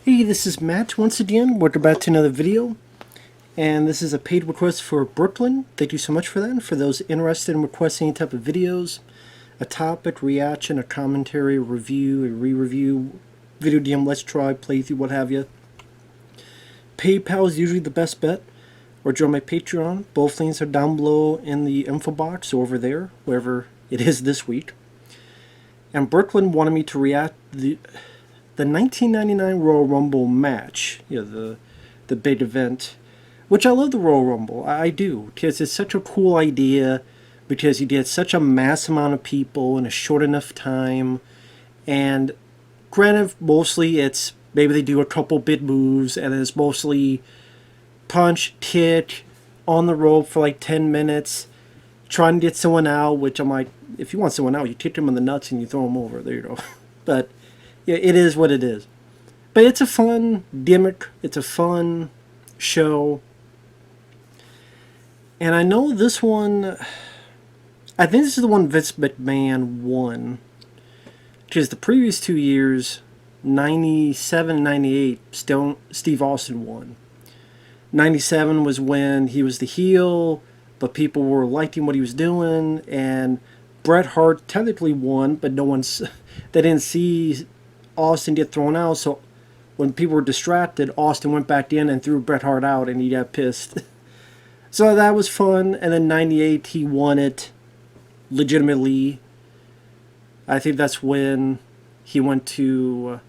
Hey, this is Matt once again. Welcome back to another video. And this is a paid request for Brooklyn. Thank you so much for that. And for those interested in requesting any type of videos, a topic, reaction, a commentary, a review, a re-review, video DM, let's try, playthrough, what have you. PayPal is usually the best bet. Or join my Patreon. Both links are down below in the info box or over there, wherever it is this week. And Brooklyn wanted me to react the 1999 Royal Rumble match, the big event, which I love the Royal Rumble. I do, because it's such a cool idea, because you get such a mass amount of people in a short enough time, and granted, mostly it's, maybe they do a couple big moves, and it's mostly punch, kick, on the rope for like 10 minutes, trying to get someone out, which I'm like, if you want someone out, you kick them in the nuts and you throw them over. There you go. But yeah, it is what it is. But it's a fun gimmick. It's a fun show. And I know this one, I think this is the one Vince McMahon won. Because the previous 2 years, 97 and 98, still Steve Austin won. 97 was when he was the heel, but people were liking what he was doing, and Bret Hart technically won, but they didn't see Austin get thrown out, so when people were distracted, Austin went back in and threw Bret Hart out, and he got pissed. So that was fun, and then 98, he won it legitimately. I think that's when he went to...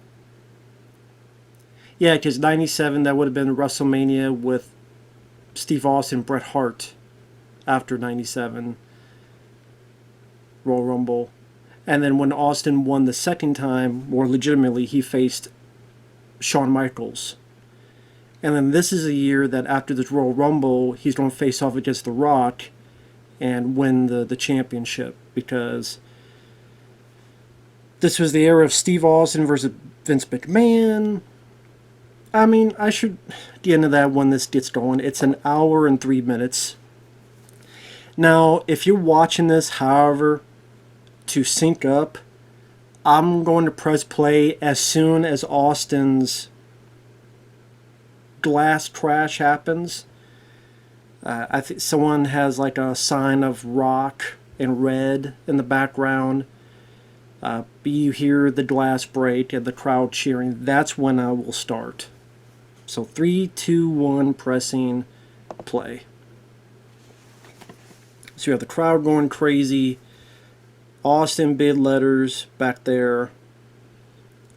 yeah, because 97, that would have been WrestleMania with Steve Austin and Bret Hart after 97 Royal Rumble. And then when Austin won the second time, more legitimately, he faced Shawn Michaels. And then this is a year that after this Royal Rumble, he's going to face off against The Rock and win the championship, because this was the era of Steve Austin versus Vince McMahon. I mean, I should get into that when this gets going. It's an hour and 3 minutes. Now, if you're watching this, however, to sync up, I'm going to press play as soon as Austin's glass crash happens. I think someone has like a sign of rock and red in the background. You hear the glass break and the crowd cheering. That's when I will start. So 3, 2, 1, pressing play. So you have the crowd going crazy. Austin big letters back there.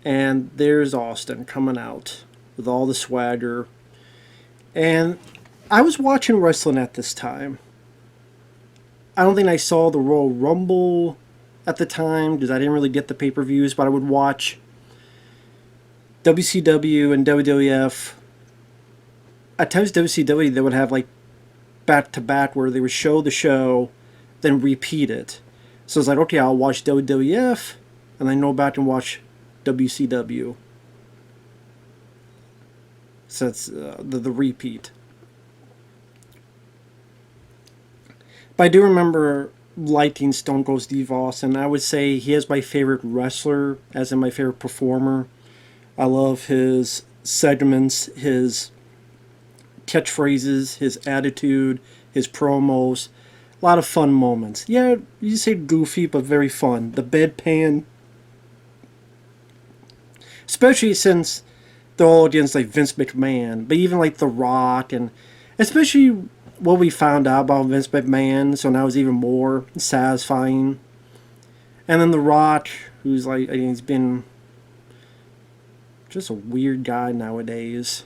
And there's Austin coming out with all the swagger. And I was watching wrestling at this time. I don't think I saw the Royal Rumble at the time, because I didn't really get the pay-per-views, but I would watch WCW and WWF. At times WCW, they would have like back-to-back where they would show the show, then repeat it. So it's like, okay, I'll watch WWF, and then go back and watch WCW. So it's the repeat. But I do remember liking Stone Cold Steve Austin. I would say he is my favorite wrestler, as in my favorite performer. I love his segments, his catchphrases, his attitude, his promos. A lot of fun moments. Yeah, you say goofy, but very fun. The bedpan. Especially since they're all against like Vince McMahon. But even like The Rock, and especially what we found out about Vince McMahon, so now it's even more satisfying. And then The Rock, who's like, he's been just a weird guy nowadays.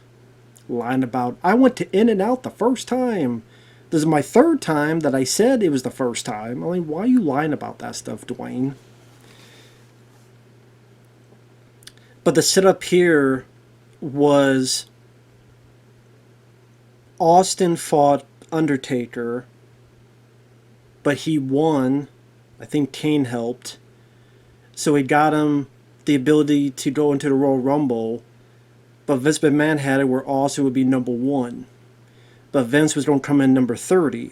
Lying about, I went to In-N-Out the first time. This is my third time that I said it was the first time. I mean, why are you lying about that stuff, Dwayne? But the setup here was Austin fought Undertaker, but he won. I think Kane helped. So it got him the ability to go into the Royal Rumble. But Vince McMahon had it where Austin would be number 1. But Vince was going to come in number 30.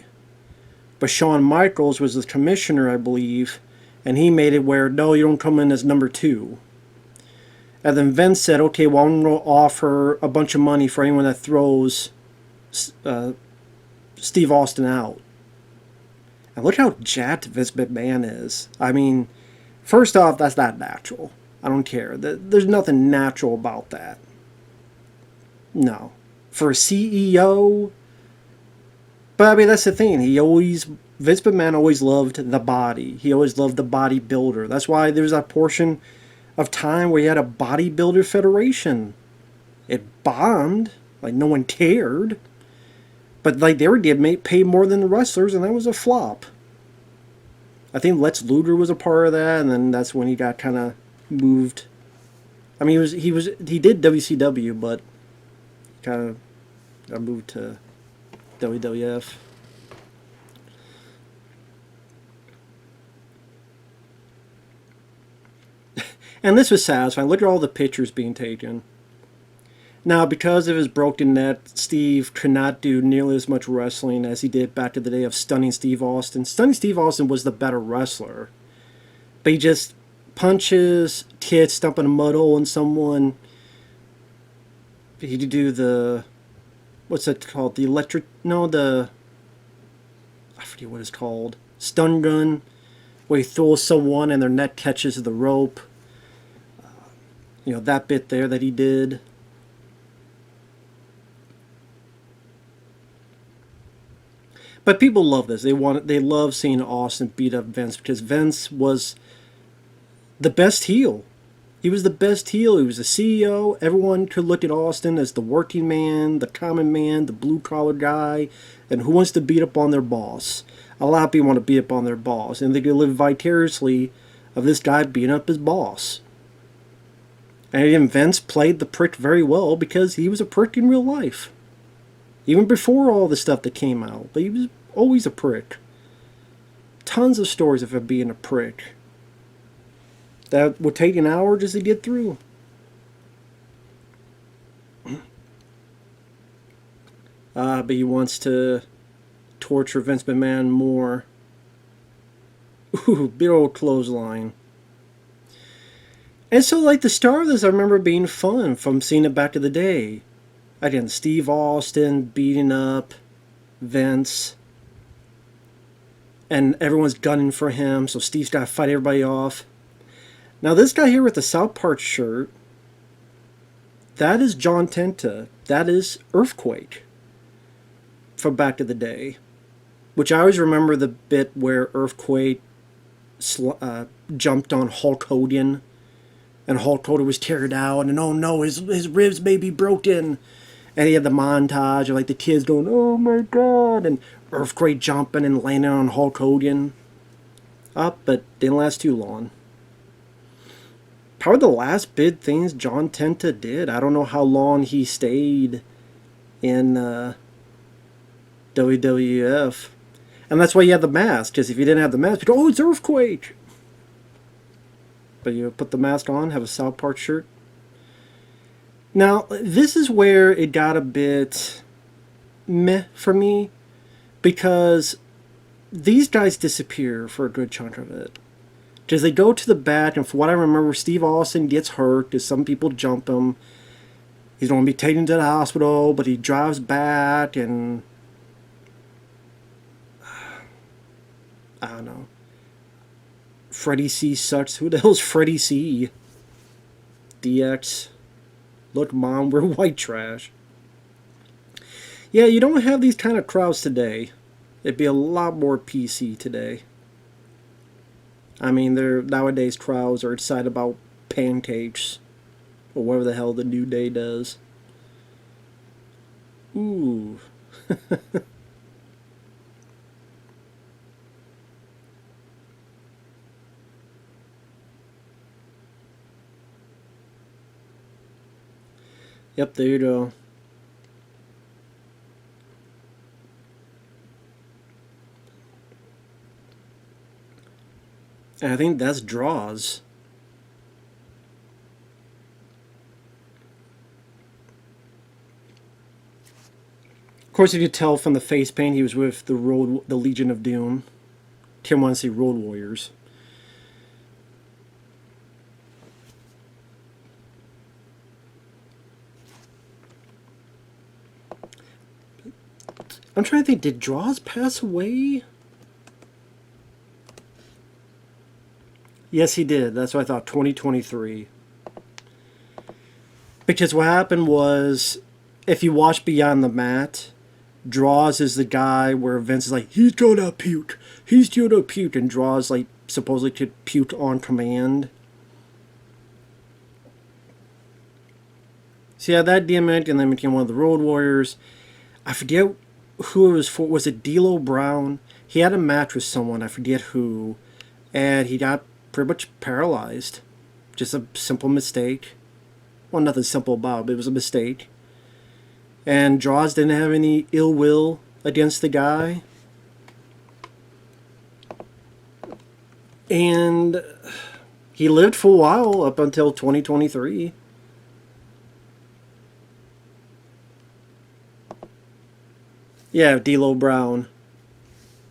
But Shawn Michaels was the commissioner, I believe, and he made it where, no, you don't come in as number 2. And then Vince said, okay, well, I'm going to offer a bunch of money for anyone that throws uh, Steve Austin out. And look how jacked Vince McMahon is. I mean, first off, that's not natural. I don't care. There's nothing natural about that. No. For a CEO, but I mean, that's the thing. Vince McMahon always loved the body. He always loved the bodybuilder. That's why there's that portion of time where you had a bodybuilder federation. It bombed. Like, no one cared. But, like, they were getting paid more than the wrestlers, and that was a flop. I think Lex Luger was a part of that, and then that's when he got kind of moved. I mean, he did WCW, but kind of got moved to WWF. And this was satisfying. Look at all the pictures being taken. Now, because of his broken neck, Steve could not do nearly as much wrestling as he did back in the day of Stunning Steve Austin. Stunning Steve Austin was the better wrestler. But he just punches, kids stumping a mud hole in someone. He'd do the... What's that called? The electric... No, the... I forget what it's called. Stun gun. Where he throws someone and their neck catches the rope. You know, that bit there that he did. But people love this. They love seeing Austin beat up Vince because Vince was the best heel. He was the best heel. He was the CEO. Everyone could look at Austin as the working man, the common man, the blue-collar guy, and who wants to beat up on their boss. A lot of people want to beat up on their boss, and they could live vicariously of this guy beating up his boss. And again, Vince played the prick very well because he was a prick in real life. Even before all the stuff that came out. But he was always a prick. Tons of stories of him being a prick. That would take an hour just to get through. But he wants to torture Vince McMahon more. Ooh, big old clothesline. And so, like, the start of this, I remember being fun from seeing it back in the day. Again, Steve Austin beating up Vince. And everyone's gunning for him, so Steve's got to fight everybody off. Now, this guy here with the South Park shirt, that is John Tenta. That is Earthquake from back in the day. Which I always remember the bit where Earthquake jumped on Hulk Hogan. And Hulk Hogan was carried out, and oh no, his ribs may be broken. And he had the montage of like the kids going, oh my god, and Earthquake jumping and landing on Hulk Hogan. But didn't last too long. Probably the last big things John Tenta did. I don't know how long he stayed in WWF. And that's why you had the mask, because if you didn't have the mask, you'd go, oh, it's Earthquake. But you put the mask on, have a South Park shirt. Now, this is where it got a bit meh for me, because these guys disappear for a good chunk of it. Because they go to the back, and for what I remember, Steve Austin gets hurt because some people jump him. He's going to be taken to the hospital, but he drives back, and I don't know. Freddie C sucks. Who the hell's Freddie C? DX. Look, Mom, we're white trash. Yeah, you don't have these kind of crowds today. It'd be a lot more PC today. I mean, nowadays crowds are excited about pancakes. Or whatever the hell the New Day does. Ooh. Yep, there you go. And I think that's draws. Of course, you could tell from the face paint he was with the Legion of Doom. Kim wants to see Road Warriors. I'm trying to think, did Draws pass away? Yes, he did. That's what I thought, 2023. Because what happened was, if you watch Beyond the Mat, Draws is the guy where Vince is like, he's gonna puke. He's gonna puke. And Draws, like, supposedly could puke on command. So yeah, that DMX, and then became one of the Road Warriors. I forget who it was for. Was it D'Lo Brown? He had a match with someone, I forget who, and he got pretty much paralyzed. Just a simple mistake. Well, nothing simple about it, but it was a mistake. And Draws didn't have any ill will against the guy. And he lived for a while up until 2023. Yeah, D'Lo Brown.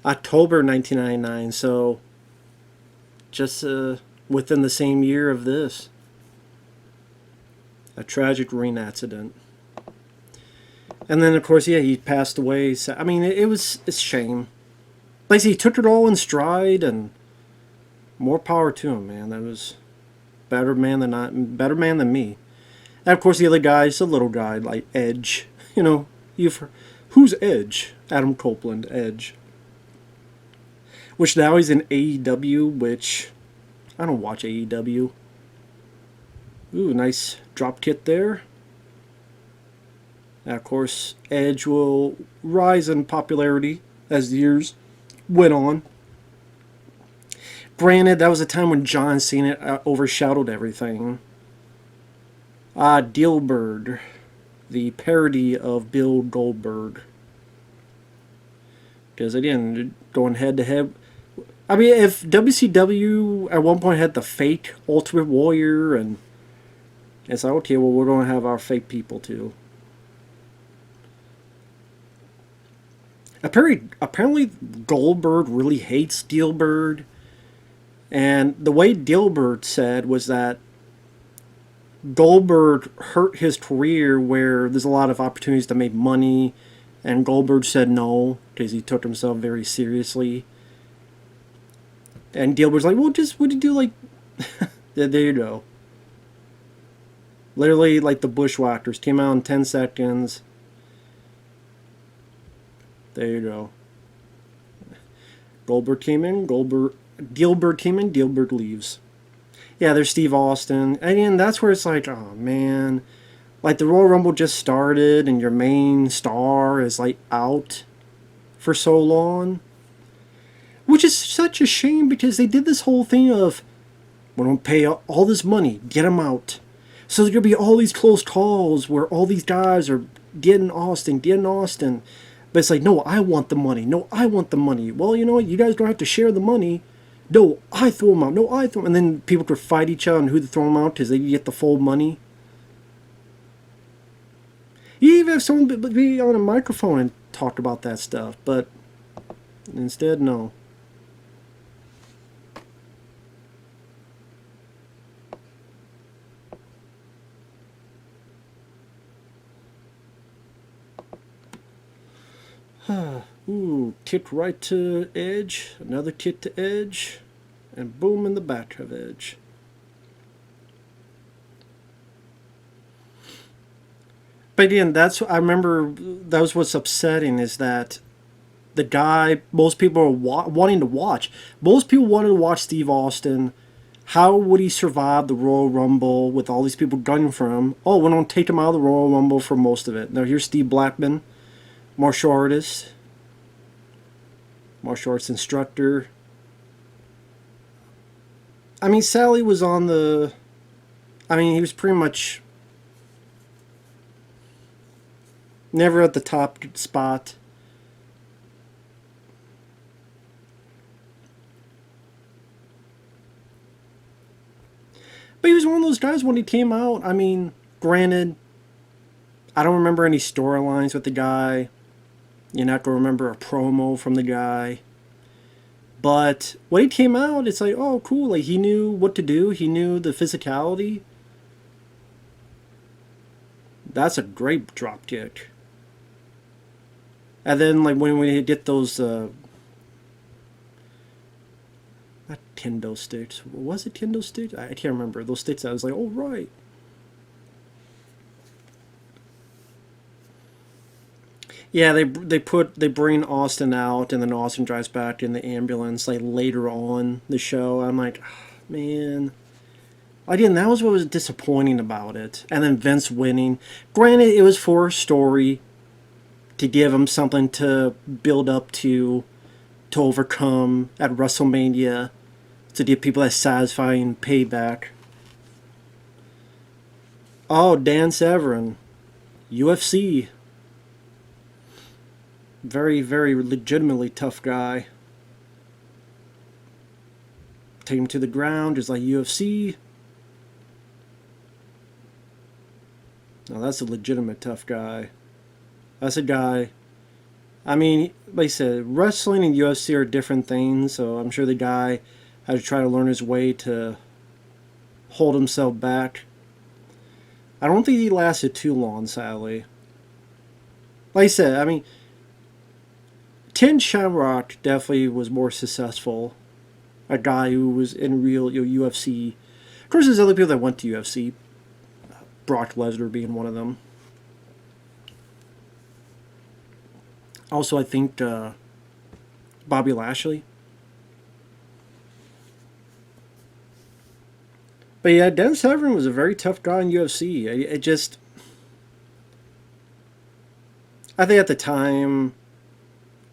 October 1999, so just within the same year of this. A tragic ring accident. And then, of course, yeah, he passed away. So, I mean, it's a shame. Like I say, he took it all in stride, and more power to him, man. That was better man than me. And, of course, the other guy's a little guy, like Edge. You know, who's Edge? Adam Copeland, Edge. Which now he's in AEW, which I don't watch AEW. Ooh, nice drop kit there. Now, of course, Edge will rise in popularity as the years went on. Granted, that was a time when John Cena overshadowed everything. Dilbert, the parody of Bill Goldberg. Because again, going head to head. I mean, if WCW at one point had the fake Ultimate Warrior, and it's like, okay, well, we're going to have our fake people too. Apparently Goldberg really hates Dilbert. And the way Dilbert said was that Goldberg hurt his career where there's a lot of opportunities to make money, and Goldberg said no because he took himself very seriously. And Dilbert's like, well, just what do you do? Like, there you go. Literally, like the Bushwhackers came out in 10 seconds. There you go. Goldberg came in, Dilbert came in, Dilbert leaves. Yeah, there's Steve Austin. And again, that's where it's like, oh man. Like the Royal Rumble just started and your main star is like out for so long. Which is such a shame because they did this whole thing of, we're going to pay all this money, get them out. So there's going to be all these close calls where all these guys are getting Austin. But it's like, no, I want the money. No, I want the money. Well, you know what? You guys don't have to share the money. No, I throw them out. No, I throw them. And then people could fight each other on who to throw them out because they get the full money. You even have someone be on a microphone and talk about that stuff. But instead, no. Ooh, kick right to Edge, another kick to Edge, and boom in the back of Edge. But again, I remember that was what's upsetting is that the guy most people are wanting to watch. Most people wanted to watch Steve Austin. How would he survive the Royal Rumble with all these people gunning for him? Oh, we're going to take him out of the Royal Rumble for most of it. Now here's Steve Blackman. Martial artist, martial arts instructor. I mean, Sally was on the... I mean, he was pretty much never at the top spot. But he was one of those guys when he came out. I mean, granted, I don't remember any storylines with the guy. You're not going to remember a promo from the guy. But when he came out, it's like, oh, cool. Like, he knew what to do. He knew the physicality. That's a great drop kick. And then like when we get those not kendo sticks. Was it kendo sticks? I can't remember. Those sticks I was like, oh right. Yeah, they bring Austin out, and then Austin drives back in the ambulance like later on the show. I'm like, oh, man. Again, that was what was disappointing about it. And then Vince winning. Granted, it was for a story to give him something to build up to overcome at WrestleMania, to give people that satisfying payback. Oh, Dan Severn, UFC, very very legitimately tough guy. Take him to the ground, just like UFC. Now that's a legitimate tough guy. That's a guy. I mean, like I said, wrestling and UFC are different things, so I'm sure the guy had to try to learn his way to hold himself back. I don't think he lasted too long, sadly. Like I said, I mean, Tin Shamrock definitely was more successful. A guy who was in real UFC. Of course, there's other people that went to UFC. Brock Lesnar being one of them. Also, I think Bobby Lashley. But yeah, Dan Severn was a very tough guy in UFC. It just, I think at the time,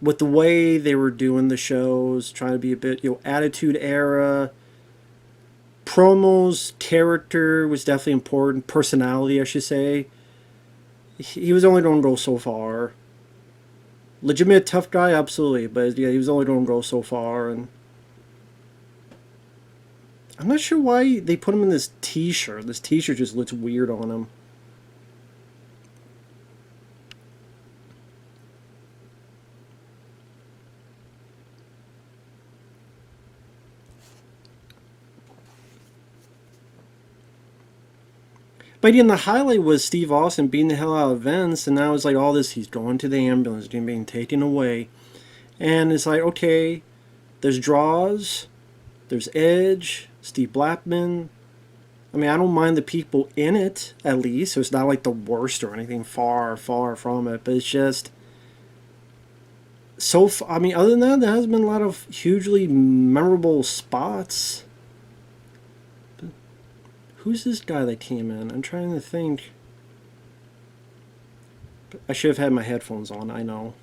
with the way they were doing the shows, trying to be a bit, Attitude Era, promos, character was definitely important. Personality, I should say. He was only going to go so far. Legitimate tough guy, absolutely, but yeah, he was only going to go so far, and I'm not sure why they put him in this T-shirt. This T-shirt just looks weird on him. But again, the highlight was Steve Austin beating the hell out of Vince, and now it's like all this, he's going to the ambulance, being taken away. And it's like, okay, there's draws, there's Edge, Steve Blackman. I mean, I don't mind the people in it, at least, so it's not like the worst or anything, far, far from it, but it's just, I mean, other than that, there has been a lot of hugely memorable spots. Who's this guy that came in? I'm trying to think. I should have had my headphones on, I know.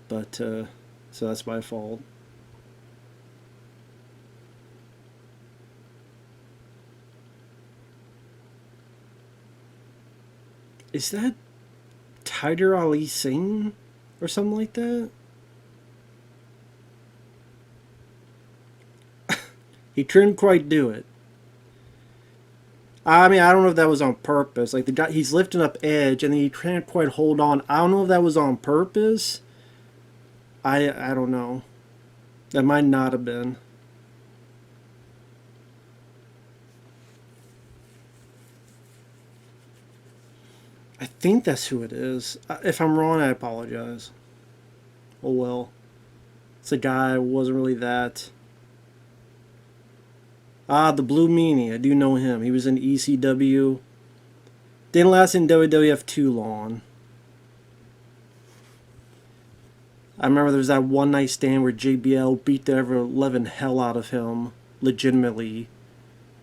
But, so that's my fault. Is that Tiger Ali Singh? Or something like that? He couldn't quite do it. I mean, I don't know if that was on purpose. Like the guy, he's lifting up Edge, and then he can't quite hold on. I don't know if that was on purpose. I don't know. That might not have been. I think that's who it is. If I'm wrong, I apologize. Oh well. It's a guy who wasn't really that. Ah, the Blue Meanie. I do know him. He was in ECW. Didn't last in WWF too long. I remember there was that one night stand where JBL beat the ever living hell out of him, legitimately.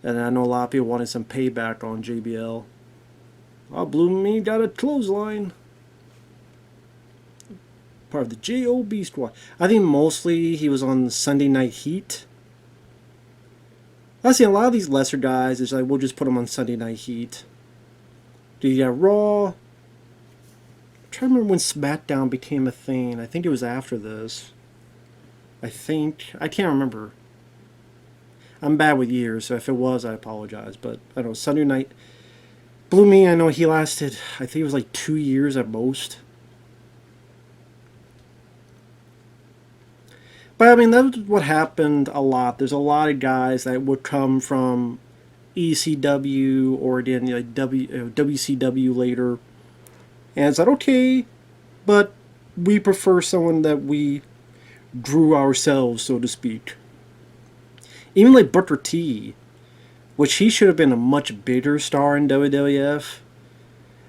And I know a lot of people wanted some payback on JBL. Oh, Blue Meanie got a clothesline. Part of the J.O.B. squad. I think mostly he was on Sunday Night Heat. I see a lot of these lesser guys, it's like, we'll just put them on Sunday Night Heat. Do you got Raw? I'm trying to remember when SmackDown became a thing. I think it was after this. I can't remember. I'm bad with years, so if it was, I apologize. But I don't know, Sunday Night. Blue Me, I know he lasted, I think it was like 2 years at most. But I mean, that's what happened a lot. There's a lot of guys that would come from ECW or again, like WCW later. And it's like, okay, but we prefer someone that we drew ourselves, so to speak. Even like Booker T, which he should have been a much bigger star in WWF.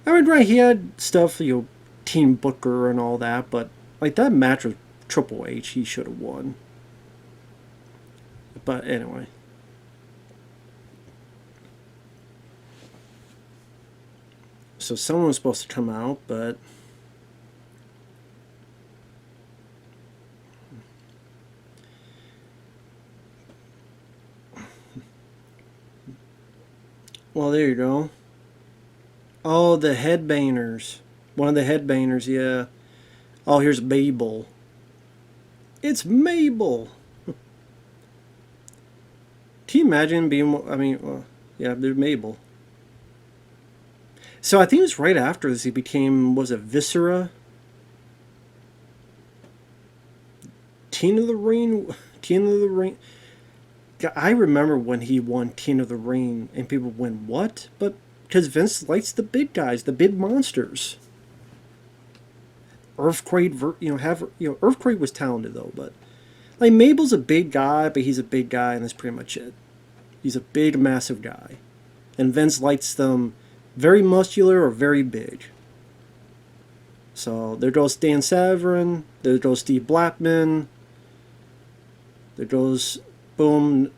I mean, right, he had stuff, Team Booker and all that, but like that match with Triple H, he should have won. But anyway. So someone was supposed to come out, but well, there you go. Oh, the headbangers. One of the headbangers, yeah. Oh, here's Mabel. It's Mabel. Can you imagine being? I mean, well, yeah, there's Mabel. So I think it was right after this he became, was it Viscera? Teen of the Ring? Teen of the Ring? I remember when he won Teen of the Ring and people went, what? But because Vince likes the big guys, the big monsters. Earthquake, Earthquake was talented though, but like Mabel's a big guy, but he's a big guy and that's pretty much it. He's a big, massive guy. And Vince likes them very muscular or very big. So there goes Dan Severn, there goes Steve Blackman, there goes, boom,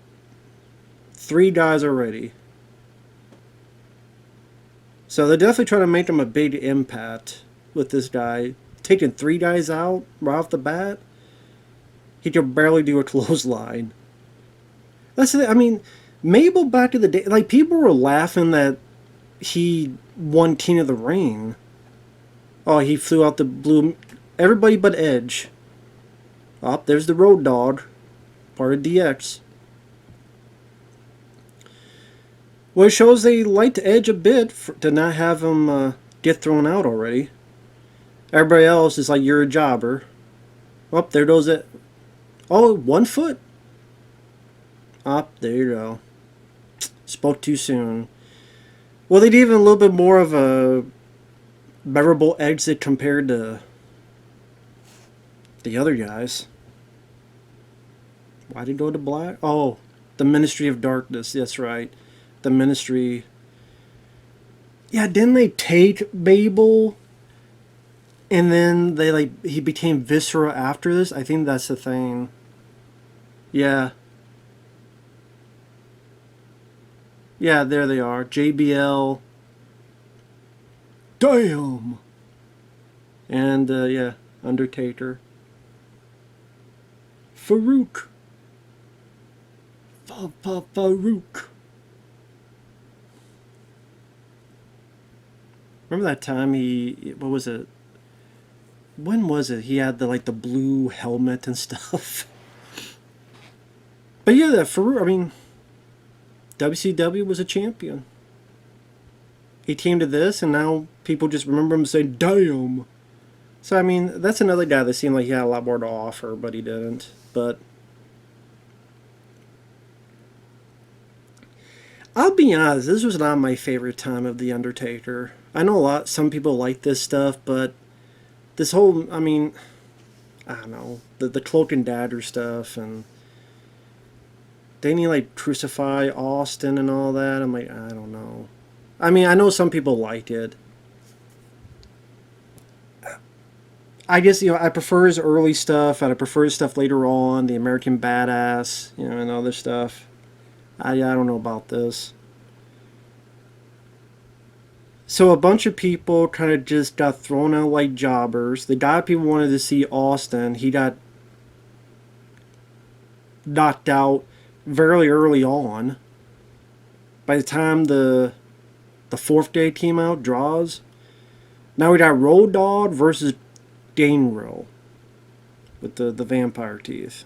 3 guys already. So they're definitely trying to make him a big impact with this guy. Taking 3 guys out right off the bat, he could barely do a clothesline. That's the, I mean, Mabel back in the day, like people were laughing that he won King of the Ring. Oh, he flew out the blue. Everybody but Edge. Oh, there's the Road Dogg, part of DX. Well, it shows they liked Edge a bit to not have him get thrown out already. Everybody else is like, you're a jobber. Oh, there goes it. Oh, 1 foot. Oh, there you go. Spoke too soon. Well, they did even a little bit more of a memorable exit compared to the other guys. Why did he go to black? Oh, the Ministry of Darkness. That's right. The Ministry. Yeah, didn't they take Mabel? And then they he became Viscera after this? I think that's the thing. Yeah. Yeah, there they are. JBL. Damn! And, yeah, Undertaker. Farouk. Farouk. Remember that time what was it? When was it? He had the blue helmet and stuff. But yeah, that Farouk, I mean, WCW was a champion. He came to this, and now people just remember him saying, damn. So, I mean, that's another guy that seemed like he had a lot more to offer, but he didn't. But I'll be honest, this was not my favorite time of The Undertaker. I know some people like this stuff, but this whole, I mean, I don't know, the Cloak and Dagger stuff, and didn't he crucify Austin and all that? I'm like, I don't know. I mean, I know some people liked it. I guess, I prefer his early stuff, and I prefer his stuff later on, the American Badass, and other stuff. I don't know about this. So a bunch of people kind of just got thrown out like jobbers. The guy people wanted to see, Austin, he got knocked out very early on. By the time the 4th day came out, draws. Now we got Road Dogg versus Gangrel with the vampire teeth.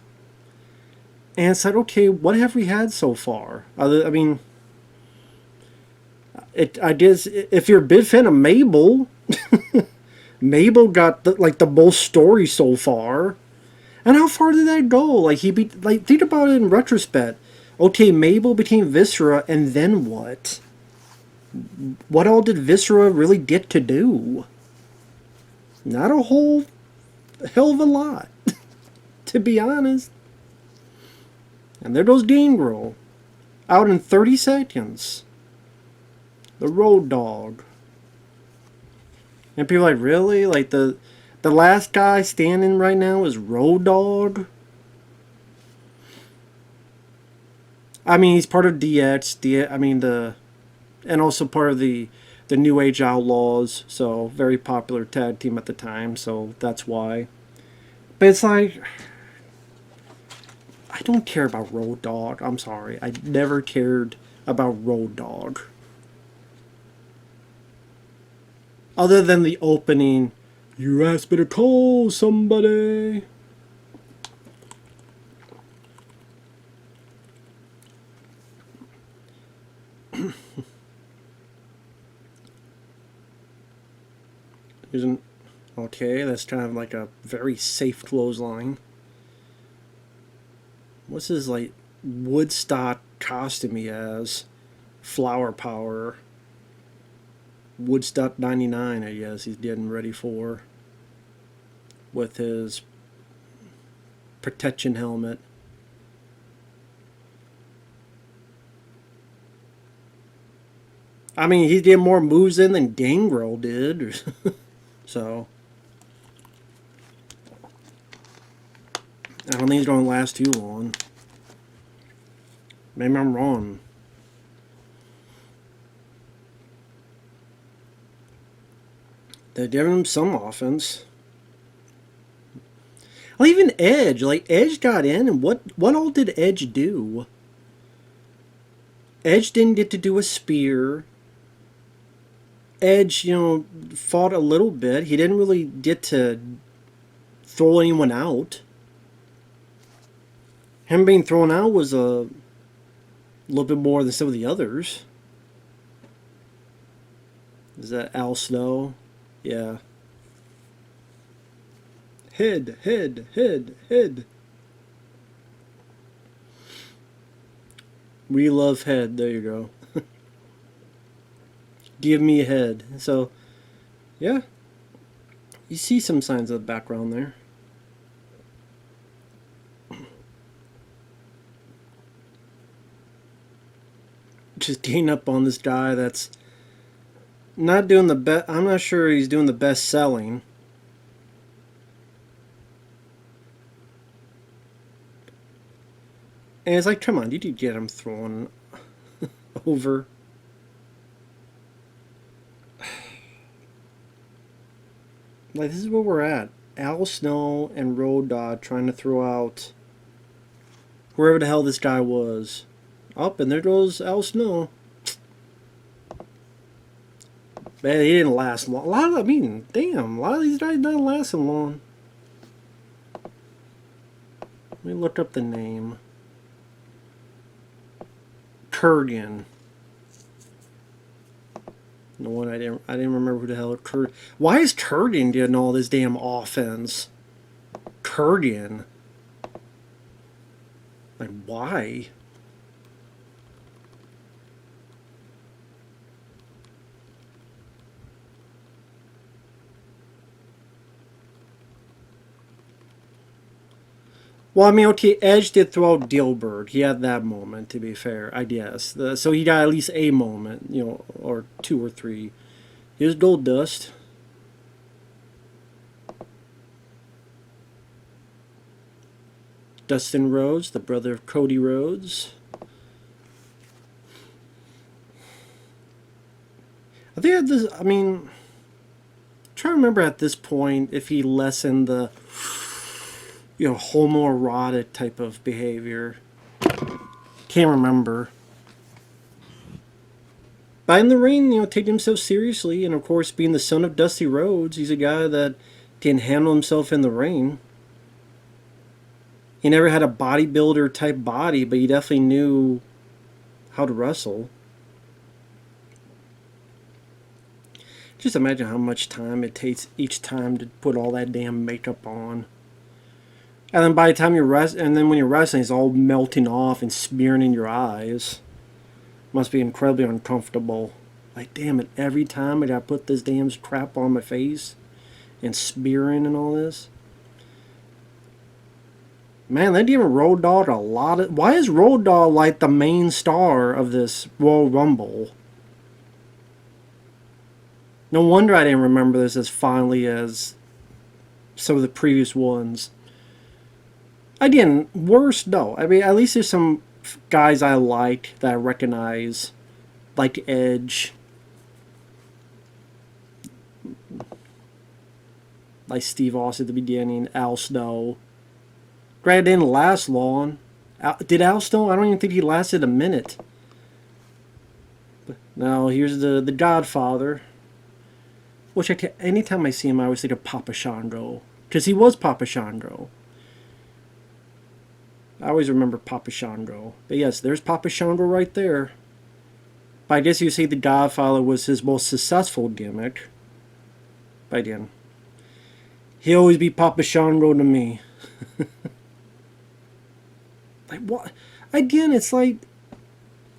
And it's like, okay, what have we had so far? I mean, I guess if you're a big fan of Mabel, Mabel got the most story so far. And how far did that go? Think about it in retrospect. Okay, Mabel became Viscera, and then what? What all did Viscera really get to do? Not a whole hell of a lot, to be honest. And there goes Gangrel, out in 30 seconds. The Road Dogg. And people are like, really? Like the last guy standing right now is Road Dogg? I mean, he's part of DX. And also part of the New Age Outlaws. So very popular tag team at the time. So that's why. But it's like, I don't care about Road Dogg. I'm sorry. I never cared about Road Dogg. Other than the opening, you asked me to call somebody. Isn't okay? That's kind of like a very safe clothesline. What's his like Woodstock costume he has? Flower Power. Woodstock 99, I guess he's getting ready for. With his protection helmet. I mean, he's getting more moves in than Gangrel did. So, I don't think he's going to last too long. Maybe I'm wrong. They're giving him some offense. Well, even Edge. Like, Edge got in, and what all did Edge do? Edge didn't get to do a spear. Edge, fought a little bit. He didn't really get to throw anyone out. Him being thrown out was a little bit more than some of the others. Is that Al Snow? Yeah. Head. We love head. There you go. Give me a head. So, yeah. You see some signs of the background there. Just getting up on this guy that's not doing the best. I'm not sure he's doing the best selling. And it's like, come on, you did get him thrown over. Like, this is where we're at. Al Snow and Road Dogg trying to throw out wherever the hell this guy was. Up, and there goes Al Snow. Man, he didn't last long. A lot of these guys not lasting long. Let me look up the name. Kurgan. No one, I didn't remember who the hell Kurgan. Why is Kurgan getting all this damn offense? Kurgan. Like, why? Well, I mean, okay, Edge did throw out Dilbert. He had that moment, to be fair, I guess. So he got at least a moment, or two or three. Here's Goldust. Dustin Rhodes, the brother of Cody Rhodes. I think I'm trying to remember at this point if he lessened the homoerotic type of behavior. Can't remember. But in the ring, taking himself seriously, and of course, being the son of Dusty Rhodes, he's a guy that can handle himself in the ring. He never had a bodybuilder type body, but he definitely knew how to wrestle. Just imagine how much time it takes each time to put all that damn makeup on. And then by the time when you're wrestling, it's all melting off and smearing in your eyes. Must be incredibly uncomfortable. Like, damn it, every time I gotta put this damn crap on my face. and spearing and all this. Man, that demon Road Dogg a lot of... Why is Road Dogg like the main star of this Royal Rumble? No wonder I didn't remember this as fondly as some of the previous ones. Again, worse, no. I mean, at least there's some guys I like that I recognize, like Edge, like Steve Austin at the beginning, Al Snow. Granted, it didn't last long. Did Al Snow? I don't even think he lasted a minute. But now here's the Godfather, which anytime I see him, I always think of Papa Shango, because he was Papa Shango. I always remember Papa Shango. But yes, there's Papa Shango right there. But I guess you say the Godfather was his most successful gimmick. But again, he'll always be Papa Shango to me. Like what? Again, it's like,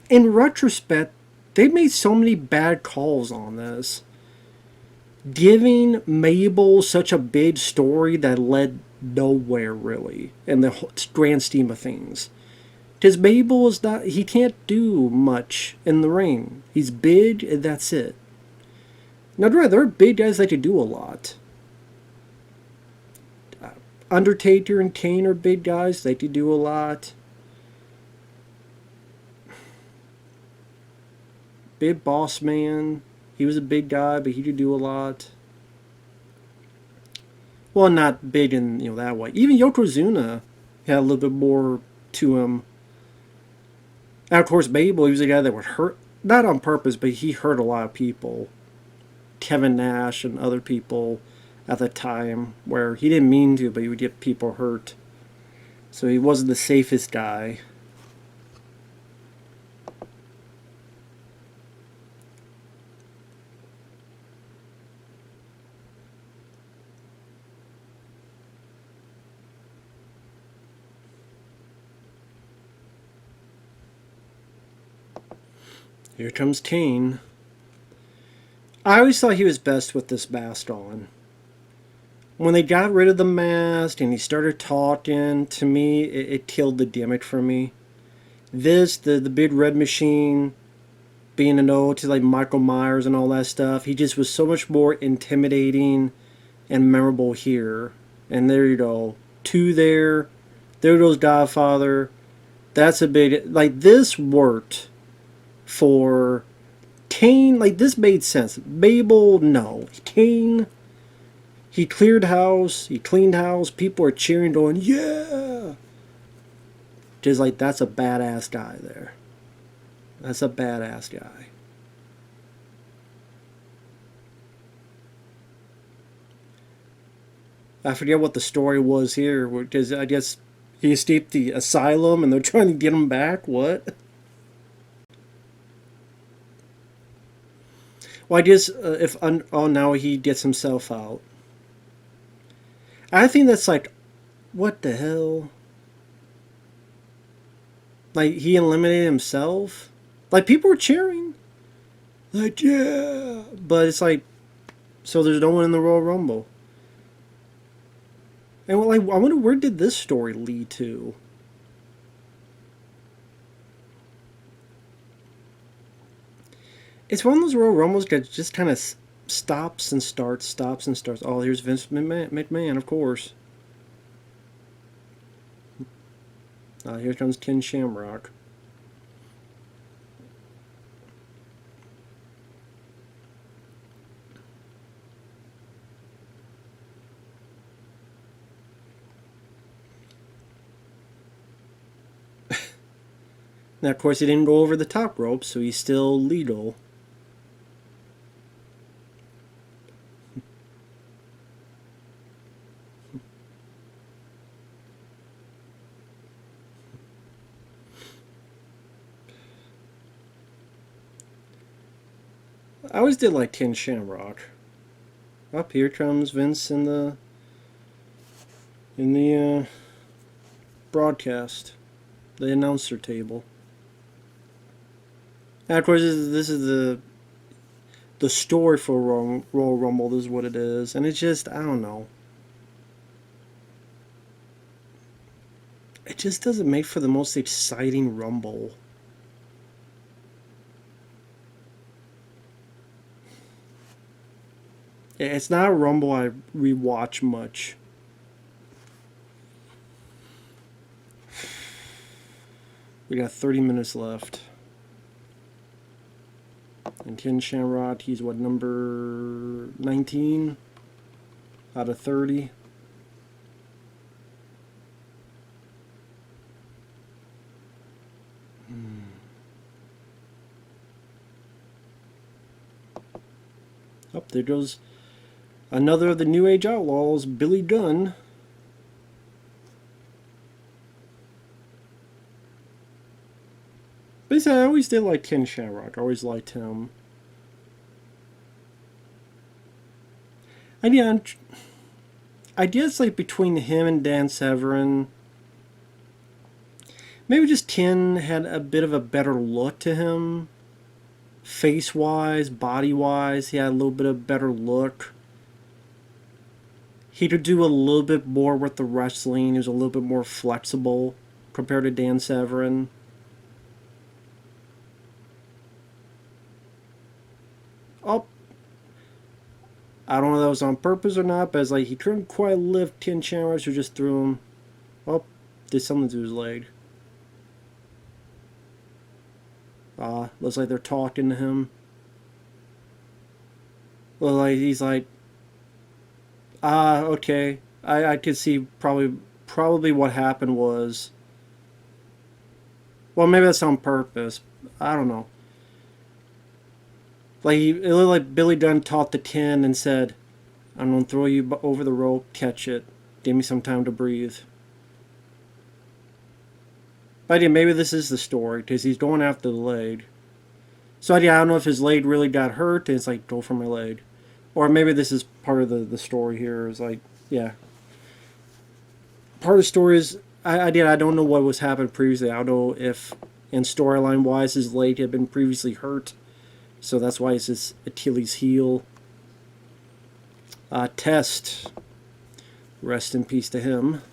in retrospect, they made so many bad calls on this. Giving Mabel such a big story that led nowhere really in the grand scheme of things. Because Mabel is not, he can't do much in the ring. He's big and that's it. Now there are big guys that can do a lot. Undertaker and Kane are big guys, they can do a lot. Big Boss Man, he was a big guy, but he could do a lot. Well, not big in, that way. Even Yokozuna had a little bit more to him. And of course, Mabel, he was a guy that would hurt, not on purpose, but he hurt a lot of people. Kevin Nash and other people at the time, where he didn't mean to, but he would get people hurt. So he wasn't the safest guy. Here comes Kane. I always thought he was best with this mask on. When they got rid of the mask and he started talking, to me, it killed the gimmick for me. This, the big red machine, being an ode to like Michael Myers and all that stuff, he just was so much more intimidating and memorable here. And there you go. Two there. There goes Godfather. That's a big... Like, this worked for Kane. Like, this made sense. Mabel, no. Kane, he cleared house. He cleaned house. People are cheering, going, yeah! Just like, that's a badass guy there. That's a badass guy. I forget what the story was here, because I guess he escaped the asylum and they're trying to get him back. What? Well, I guess now he gets himself out. I think that's like, what the hell? Like, he eliminated himself? Like, people were cheering. Like, yeah. But it's like, so there's no one in the Royal Rumble. And well, I wonder, where did this story lead to? It's one of those Royal Rumbles that just kind of stops and starts, stops and starts. Oh, here's Vince McMahon, of course. Here comes Ken Shamrock. Now, of course, he didn't go over the top rope, so he's still legal. I always did like Ken Shamrock. Up here comes Vince in the broadcast, the announcer table. And of course, this is the the story for Royal Rumble is what it is, and it's just, I don't know. It just doesn't make for the most exciting Rumble. It's not a Rumble I rewatch much. We got 30 minutes left. And Ken Shamrock, he's what, number 19 out of 30? Oh, there goes another of the New Age Outlaws, Billy Gunn. But I always did like Ken Shamrock. I always liked him. And yeah, I guess like between him and Dan Severn, maybe just Ken had a bit of a better look to him. Face-wise, body-wise, he had a little bit of better look. He could do a little bit more with the wrestling. He was a little bit more flexible compared to Dan Severn. Oh, I don't know if that was on purpose or not, but it's like he couldn't quite lift Ken Shamrock, so just threw him. Oh, did something to his leg. Looks like they're talking to him. Well, like he's like, okay. I could see probably what happened was. Well, maybe that's on purpose. I don't know. Like it looked like Billy Gunn taught the Ken and said, "I'm gonna throw you over the rope, catch it, give me some time to breathe." But yeah, maybe this is the story, because he's going after the leg. So yeah, I don't know if his leg really got hurt, and it's like, go for my leg. Or maybe this is part of the story here, is like, yeah. Part of the story is, I don't know what was happened previously. I don't know if, in storyline-wise, his leg had been previously hurt. So that's why it's his Achilles heel. Test. Rest in peace to him.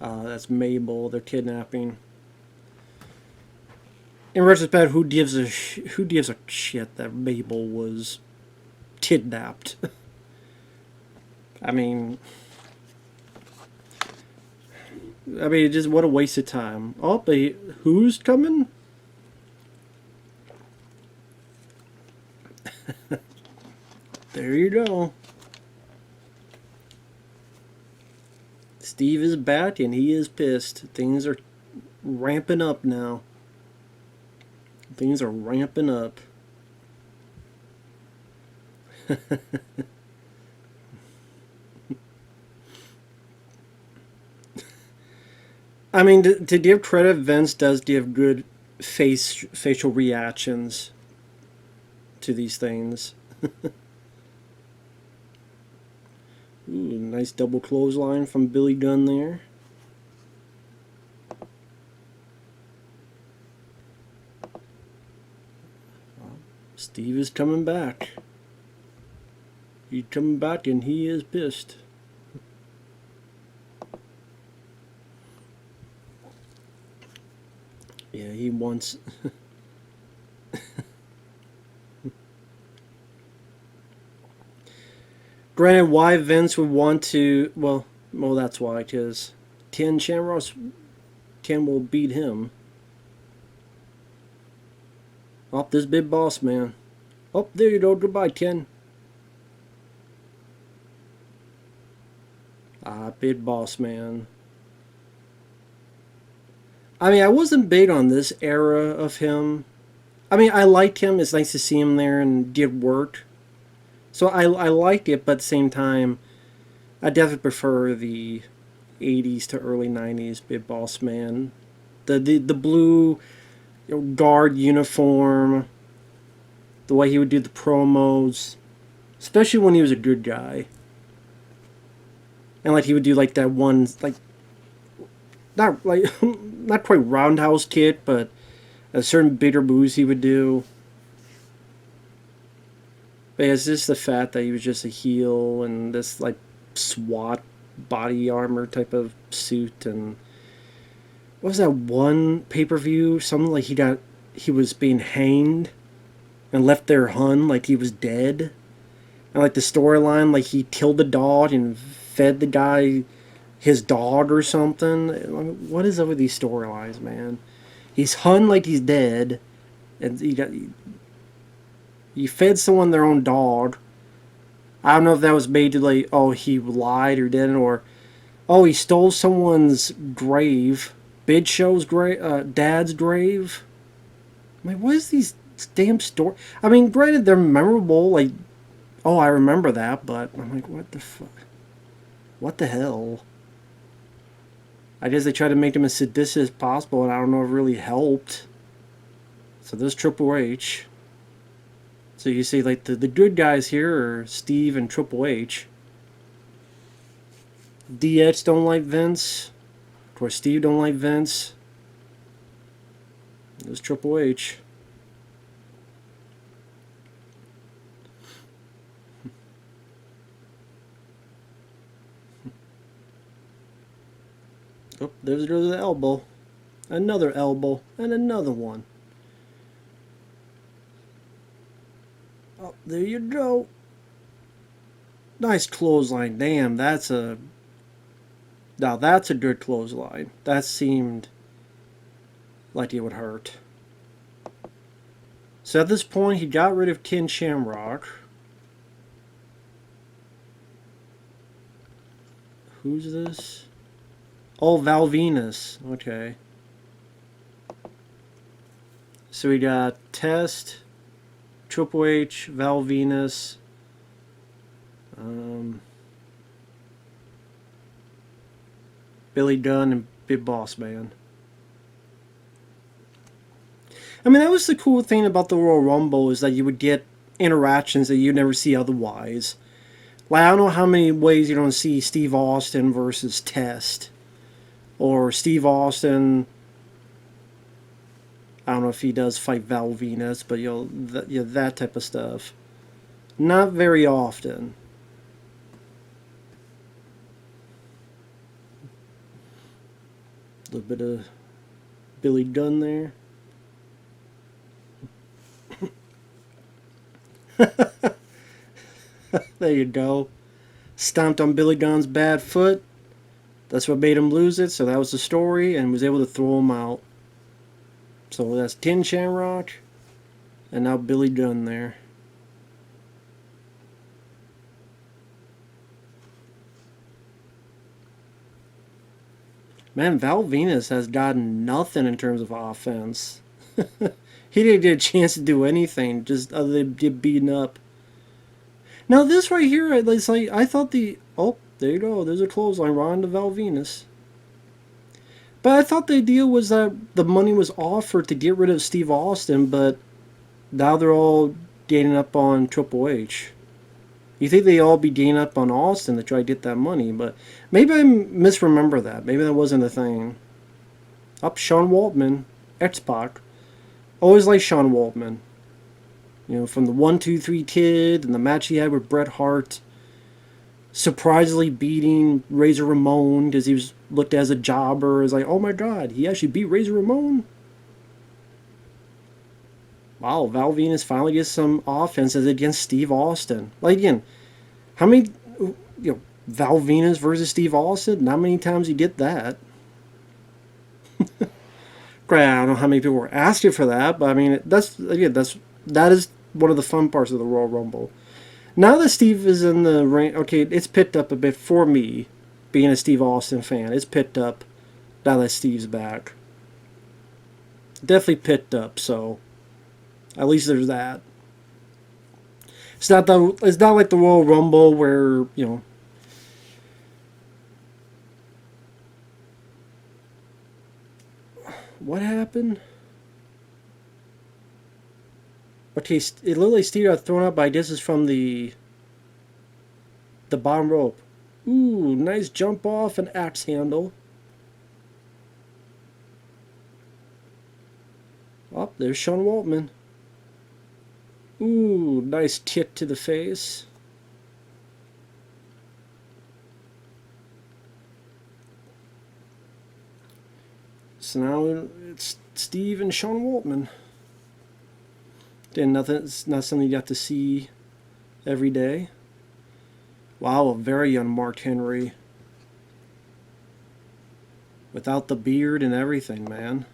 That's Mabel. They're kidnapping. In retrospect, who gives a shit that Mabel was kidnapped? I mean, just what a waste of time. Oh, but who's coming? There you go. Steve is back and he is pissed. Things are ramping up now. Things are ramping up. I mean, to give credit, Vince does give good facial reactions to these things. Ooh, nice double clothesline from Billy Gunn there. Steve is coming back. He's coming back and he is pissed. Yeah, he wants... Granted, why Vince would want to... Well, that's why, because Ken will beat him. Oh, this big boss man. Oh, there you go. Goodbye, Ken. Big boss man. I mean, I wasn't big on this era of him. I mean, I liked him. It's nice to see him there and get work. So I liked it, but at the same time, I definitely prefer the 80s to early 90s Big Boss Man. The blue guard uniform, the way he would do the promos, especially when he was a good guy. And like he would do like that one, like not like not quite roundhouse kick, but a certain bitter moves he would do. But yeah, it's just the fact that he was just a heel and this like SWAT body armor type of suit. And what was that one pay-per-view? Something like he was being hanged and left there hung like he was dead. And like the storyline, like he killed the dog and fed the guy his dog or something. I mean, what is up with these storylines, man? He's hung like he's dead, and you fed someone their own dog. I don't know if that was made to like, oh, he lied or didn't, or oh, he stole someone's grave, Big Show's grave, dad's grave. I mean, what is these damn stories? I mean, granted, they're memorable. Like, oh, I remember that, but I'm like, what the fuck? What the hell? I guess they tried to make him as sadistic as possible, and I don't know if it really helped. So there's Triple H. So you see, like, the good guys here are Steve and Triple H. DX don't like Vince. Of course, Steve don't like Vince. There's Triple H. Oh, there's the elbow. Another elbow. And another one. Oh, there you go. Nice clothesline. Damn, that's a... Now that's a good clothesline. That seemed like it would hurt. So at this point, he got rid of Ken Shamrock. Who's this? Oh, Val Venus. Okay. So we got Test, Triple H, Val Venus, Billy Gunn, and Big Boss Man. I mean, that was the cool thing about the Royal Rumble, is that you would get interactions that you'd never see otherwise. Like, I don't know how many ways you don't see Steve Austin versus Test. Or Steve Austin... I don't know if he does fight Val Venus, but that type of stuff. Not very often. A little bit of Billy Gunn there. There you go. Stomped on Billy Gunn's bad foot. That's what made him lose it, so that was the story, and was able to throw him out. So that's Ken Shamrock, and now Billy Gunn there. Man, Val Venus has gotten nothing in terms of offense. He didn't get a chance to do anything, just other than get beaten up. Now this right here, it's like, I thought the... Oh, there you go, there's a clothesline right on to Val Venus. But I thought the idea was that the money was offered to get rid of Steve Austin, but now they're all gaining up on Triple H. You think they all be gaining up on Austin to try to get that money, but maybe I misremember that. Maybe that wasn't a thing. Up, Sean Waltman, X-Pac. Always liked Sean Waltman. You know, from the 1-2-3 Kid and the match he had with Bret Hart. Surprisingly beating Razor Ramon because he was looked at as a jobber. It's like, oh my god, he actually beat Razor Ramon? Wow, Val Venus finally gets some offense against Steve Austin. Like, again, how many, Val Venus versus Steve Austin? Not many times you get that. Great, I don't know how many people were asking for that, but I mean, that is one of the fun parts of the Royal Rumble. Now that Steve is in the ring, okay, it's picked up a bit for me, being a Steve Austin fan. It's picked up now that Steve's back. Definitely picked up, so at least there's that. It's not like the Royal Rumble where, what happened? Okay, it literally Steve got thrown out, but I guess it's from the bottom rope. Ooh, nice jump off and axe handle. Oh, there's Sean Waltman. Ooh, nice tit to the face. So now it's Steve and Sean Waltman. And nothing, it's not something you have to see every day. Wow, a very young Mark Henry. Without the beard and everything, man.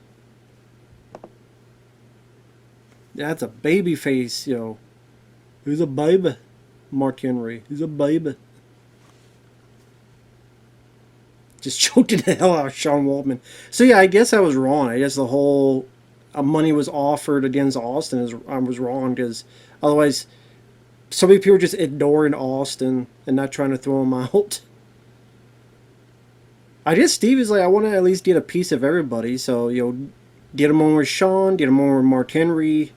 That's a baby face, yo. He's a baby, Mark Henry. He's a baby. Just choked the hell out of Sean Waltman. So yeah, I guess I was wrong. I guess the whole money was offered against Austin I was wrong, because otherwise so many people just ignoring Austin and not trying to throw him out. I guess Steve is like, I want to at least get a piece of everybody. So, get him on with Sean, get him on with Mark Henry.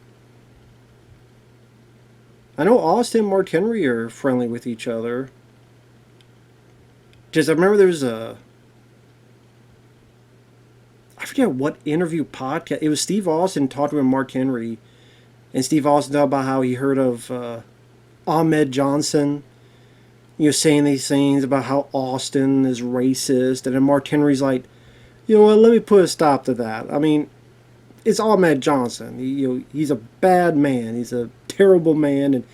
I know Austin and Mark Henry are friendly with each other. Just, I remember there was I forget what interview podcast. It was Steve Austin talking with Mark Henry. And Steve Austin talked about how he heard of Ahmed Johnson, saying these things about how Austin is racist. And then Mark Henry's like, you know what, let me put a stop to that. I mean, it's Ahmed Johnson. He's a bad man. He's a terrible man. And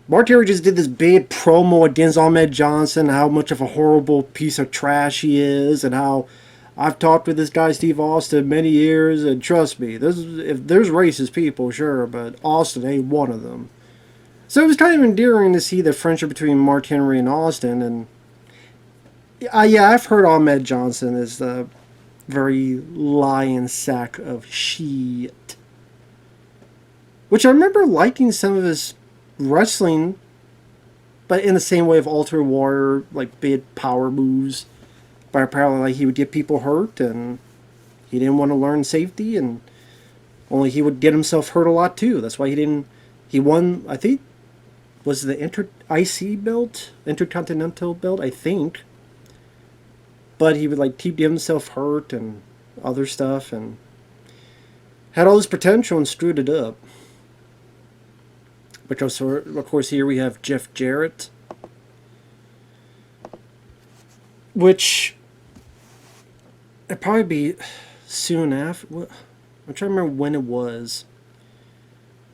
Mark Henry just did this big promo against Ahmed Johnson, how much of a horrible piece of trash he is, and how I've talked with this guy Steve Austin many years, and trust me, if there's racist people, sure, but Austin ain't one of them. So it was kind of endearing to see the friendship between Mark Henry and Austin. And yeah, I've heard Ahmed Johnson is the very lion sack of shit. Which I remember liking some of his wrestling, but in the same way of Ultimate Warrior, like big power moves. But apparently, like, he would get people hurt, and he didn't want to learn safety, and only he would get himself hurt a lot too. That's why he won, I think, was the IC belt, Intercontinental belt, I think. But he would like keep getting himself hurt and other stuff, and had all this potential and screwed it up. But of course, here we have Jeff Jarrett, which it'd probably be soon after. I'm trying to remember when it was.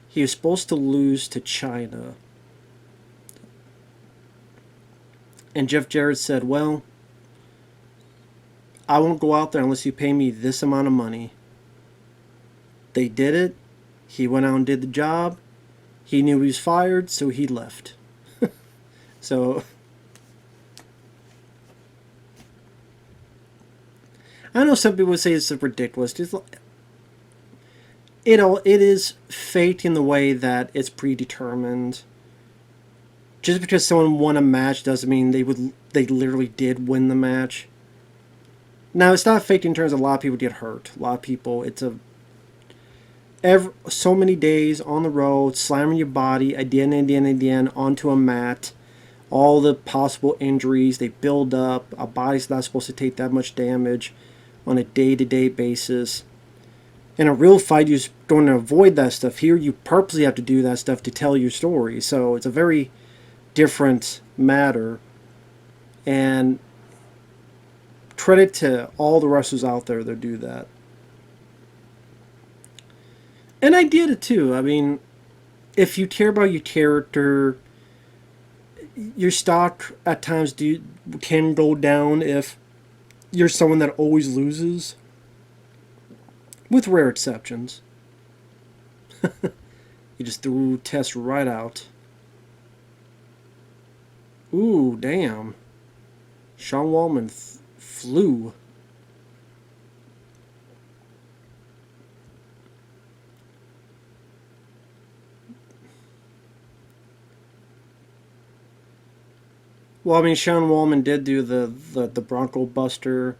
He was supposed to lose to China. And Jeff Jarrett said, well, I won't go out there unless you pay me this amount of money. They did it. He went out and did the job. He knew he was fired, so he left. So I know some people would say it's ridiculous. Just, it is fate in the way that it's predetermined. Just because someone won a match doesn't mean they literally did win the match. Now, it's not fake in terms of a lot of people get hurt. A lot of people, it's so many days on the road, slamming your body again and again and again onto a mat. All the possible injuries, they build up. A body's not supposed to take that much damage on a day-to-day basis. In a real fight, you're going to avoid that stuff. Here, you purposely have to do that stuff to tell your story. So it's a very different matter. And credit to all the wrestlers out there that do that. And I did it too. I mean, if you care about your character, your stock at times can go down if you're someone that always loses. With rare exceptions. You just threw Test right out. Ooh, damn. Sean Waltman flew. Well, I mean, Sean Waltman did do the Bronco Buster,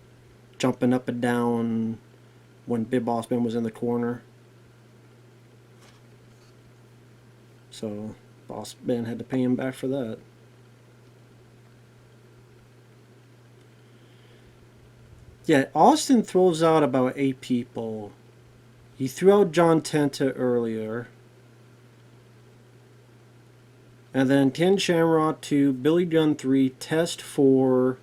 jumping up and down when Big Boss Man was in the corner. So, Boss Man had to pay him back for that. Yeah, Austin throws out about 8 people, He threw out John Tenta earlier. And then Ken Shamrock 2, Billy Gunn 3, Test 4.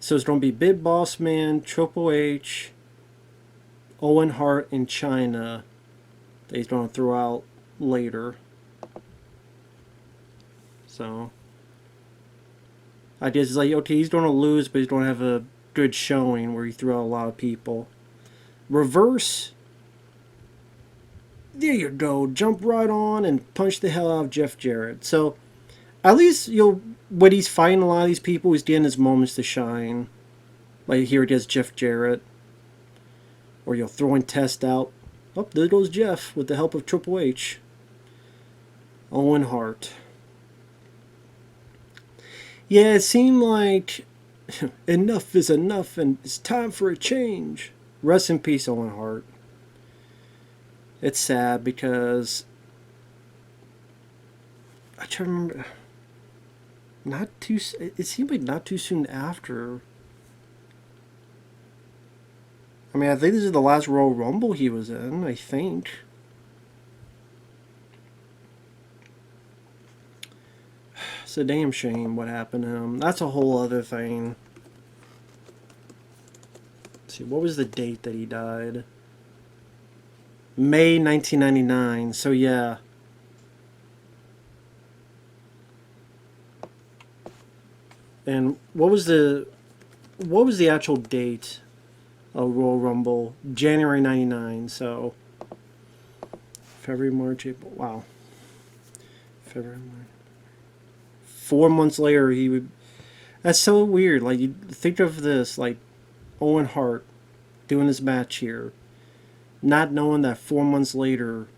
So it's going to be Big Boss Man, Triple H, Owen Hart, and China that he's going to throw out later. So I guess it's like, okay, he's going to lose, but he's going to have a good showing where he threw out a lot of people. Reverse. There you go. Jump right on and punch the hell out of Jeff Jarrett. So at least, when he's fighting a lot of these people, he's getting his moments to shine. Like here against Jeff Jarrett. Or throwing Test out. Oh, there goes Jeff with the help of Triple H. Owen Hart. Yeah, it seemed like enough is enough and it's time for a change. Rest in peace, Owen Hart. It's sad because I try to remember. It seemed like not too soon after. I mean, I think this is the last Royal Rumble he was in, I think. It's a damn shame what happened to him. That's a whole other thing. Let's see, what was the date that he died? May 1999. So yeah. And what was the actual date of Royal Rumble? January 99. So February, March, April. Wow. February, March. 4 months later, he would. That's so weird. Like, you think of this, like Owen Hart doing his match here, not knowing that 4 months later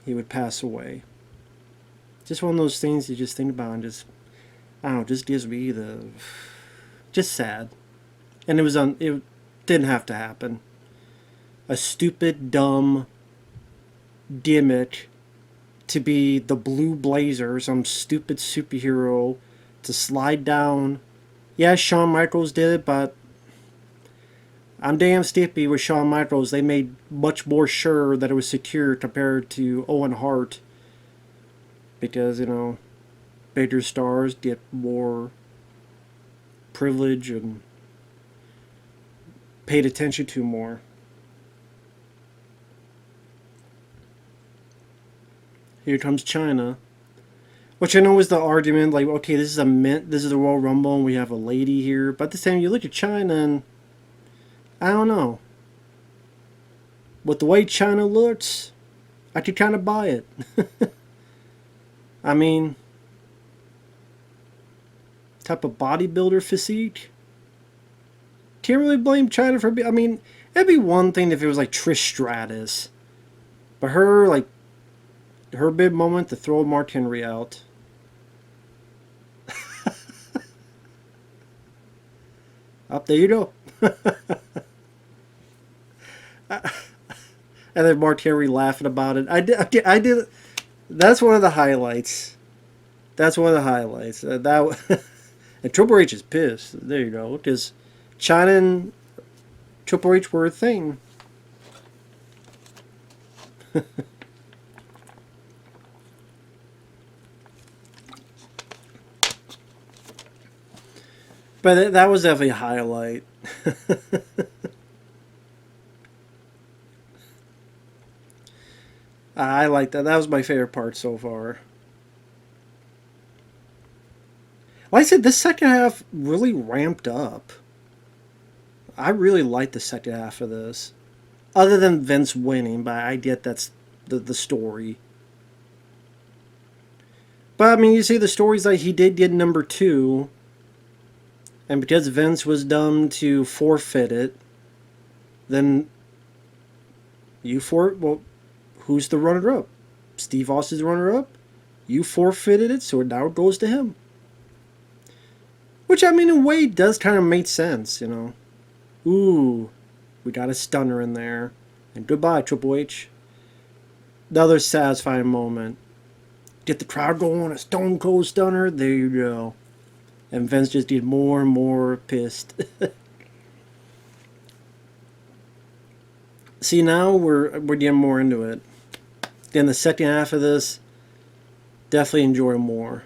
he would pass away. Just one of those things you just think about and just, I don't know, just gives me just sad. And it didn't have to happen. A stupid, dumb gimmick to be the Blue Blazer, some stupid superhero to slide down. Yeah, Shawn Michaels did it, but I'm damn stiffy with Shawn Michaels. They made much more sure that it was secure compared to Owen Hart. Because, bigger stars get more privilege and paid attention to more. Here comes China. Which I know is the argument, like, okay, this is the Royal Rumble and we have a lady here. But at the same time, you look at China and I don't know. With the way China looks, I could kind of buy it. I mean, type of bodybuilder physique. Can't really blame China for I mean, it'd be one thing if it was like Trish Stratus. But her big moment to throw Mark Henry out. Up there you go. And then Mark Henry laughing about it. I did. That's one of the highlights. That's one of the highlights. And Triple H is pissed. There you go. Because China and Triple H were a thing. But that was definitely a highlight. I like that. That was my favorite part so far. Like I said, this second half really ramped up. I really liked the second half of this. Other than Vince winning, but I get that's the story. But, I mean, you see the stories that he did get number 2. And because Vince was dumb to forfeit it, then well, who's the runner-up? Steve Austin's the runner-up? You forfeited it, so now it goes to him. Which, I mean, in a way, does kind of make sense, Ooh, we got a stunner in there. And goodbye, Triple H. Another satisfying moment. Get the crowd going, a Stone Cold Stunner, there you go. And Vince just get more and more pissed. See, now we're getting more into it. Then the second half of this, definitely enjoy more.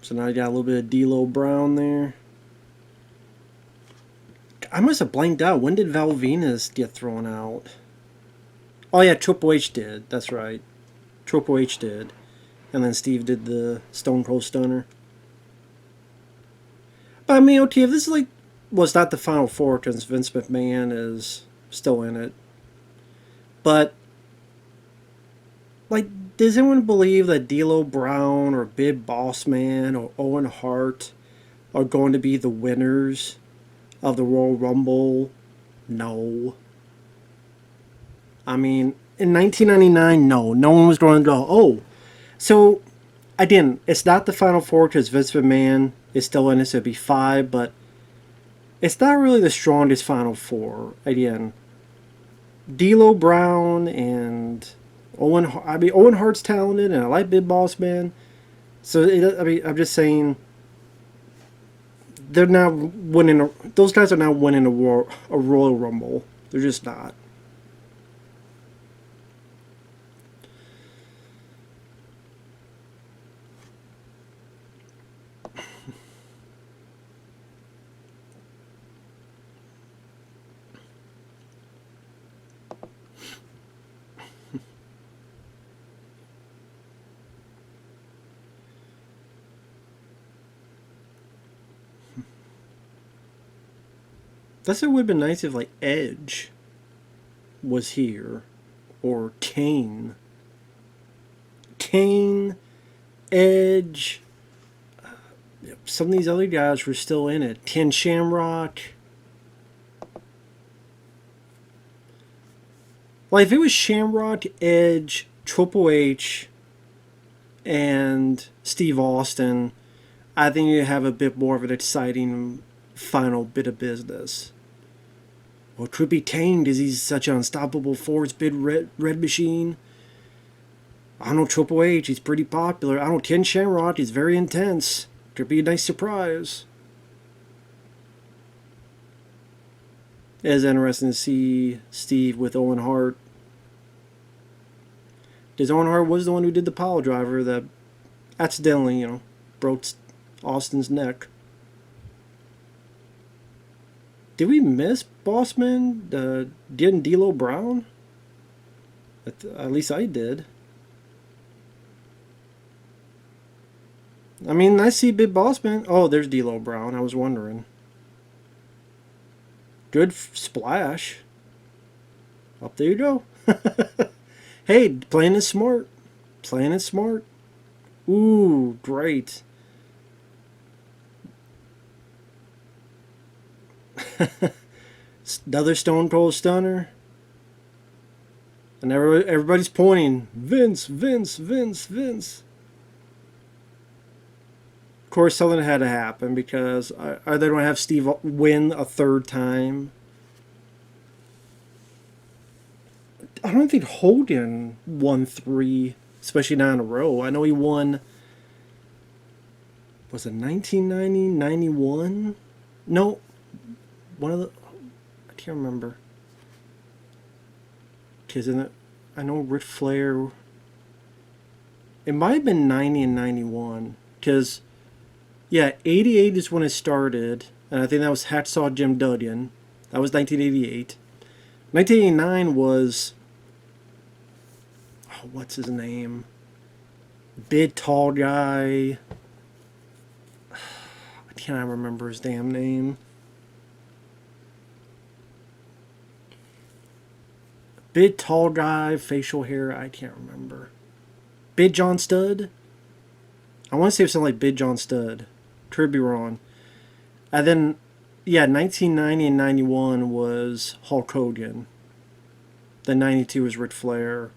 So now you got a little bit of D'Lo Brown there. I must have blanked out. When did Val Venus get thrown out? Oh yeah, Triple H did. That's right. Triple H did. And then Steve did the Stone Cold Stunner. But I mean, okay, if this is like, well, it's not the Final Four because Vince McMahon is still in it. But, like, does anyone believe that D'Lo Brown or Big Boss Man or Owen Hart are going to be the winners of the Royal Rumble? No. I mean, in 1999, no. No one was going to go, oh. So, again, it's not the Final Four because Vince McMahon is still in it, so it'd be 5, but it's not really the strongest Final Four. Again, D'Lo Brown and Owen Hart's talented, and I like Big Boss Man. So, I'm just saying, they're not winning. Those guys are not winning a Royal Rumble. They're just not. That's what would have been nice if, like, Edge was here. Or Kane. Kane, Edge. Some of these other guys were still in it. Ken Shamrock. Like, if it was Shamrock, Edge, Triple H, and Steve Austin, I think you'd have a bit more of an exciting final bit of business. Well, it could be Kane because he's such an unstoppable force, big red machine. I don't know Triple H, he's pretty popular. I don't know Ken Shamrock, he's very intense. Could be a nice surprise. It is interesting to see Steve with Owen Hart. Because Owen Hart was the one who did the pile driver that accidentally, broke Austin's neck. Did we miss Bossman getting D'Lo Brown? At least I did. I mean, I see Big Bossman. Oh, there's D'Lo Brown. I was wondering. Good splash. Up there you go. Hey, playing it smart. Playing it smart. Ooh, great. Another Stone Cold Stunner. And everybody's pointing. Vince, Vince, Vince, Vince. Of course, something had to happen because are they going to have Steve win a third time? I don't think Hogan won 3, especially not in a row. I know he won, was it 1990, 91? No, one of the, I can't remember. Because I know Ric Flair, it might have been 90 and 91. Because, yeah, 88 is when it started, and I think that was Hacksaw Jim Duggan. That was 1988. 1989 was, what's his name? Big tall guy. I cannot remember his damn name. Big tall guy, facial hair. I can't remember. Big John Studd. I want to say it was something like Big John Studd. Could be wrong. And then, yeah, 1990 and 91 was Hulk Hogan. Then 92 was Ric Flair.